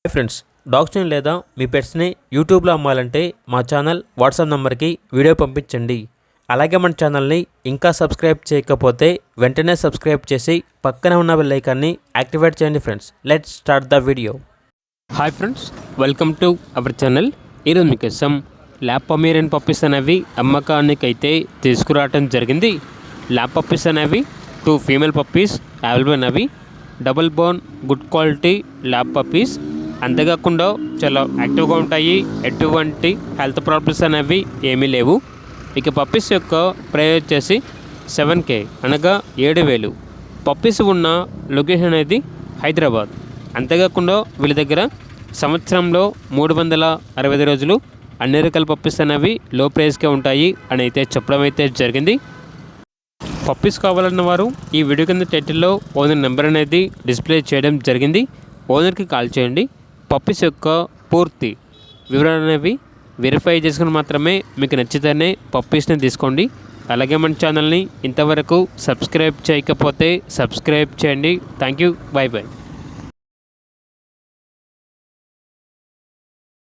Hi friends, డాగ్స్ని లేదా మీ పెట్స్ని యూట్యూబ్లో అమ్మాలంటే మా ఛానల్ వాట్సాప్ నెంబర్కి వీడియో పంపించండి. అలాగే మన ఛానల్ని ఇంకా సబ్స్క్రైబ్ చేయకపోతే వెంటనే సబ్స్క్రైబ్ చేసి పక్కనే ఉన్న బెల్ ఐకాన్ని యాక్టివేట్ చేయండి. Friends, let's start the video. Hi friends, welcome to our channel. ఈరోజు మీకోసం ల్యాబ్ పొమేరియన్ పప్పీస్ అనేవి అమ్మకానికి అయితే తీసుకురావడం జరిగింది. ల్యాబ్ పప్పీస్ అనేవి 2 ఫీమేల్ పప్పీస్ అవైలబుల్ అనేవి. Double bone good quality lab puppies. అంతేకాకుండా చాలా యాక్టివ్గా ఉంటాయి. ఎటువంటి హెల్త్ ప్రాబ్లమ్స్ అనేవి ఏమీ లేవు. ఇక పప్పీస్ యొక్క ప్రైస్ వచ్చేసి 7K అనగా 7,000. పప్పీస్ ఉన్న లొకేషన్ అనేది హైదరాబాద్. అంతేకాకుండా వీళ్ళ దగ్గర సంవత్సరంలో 365 రోజులు అన్ని రకాల పప్పీస్ అనేవి లో ప్రైస్కే ఉంటాయి అని అయితే చెప్పడం అయితే జరిగింది. పప్పీస్ కావాలన్న వారు ఈ వీడియో కింద టైటిల్లో ఓనర్ నెంబర్ అనేది డిస్ప్లే చేయడం జరిగింది. ఓనర్కి కాల్ చేయండి. పప్పీస్ యొక్క పూర్తి వివరాలు అనేవి వెరిఫై చేసుకుని మాత్రమే మీకు నచ్చితేనే పప్పీస్ని తీసుకోండి. అలాగే మన ఛానల్ని ఇంతవరకు సబ్స్క్రైబ్ చేయకపోతే సబ్స్క్రైబ్ చేయండి. Thank you. By by.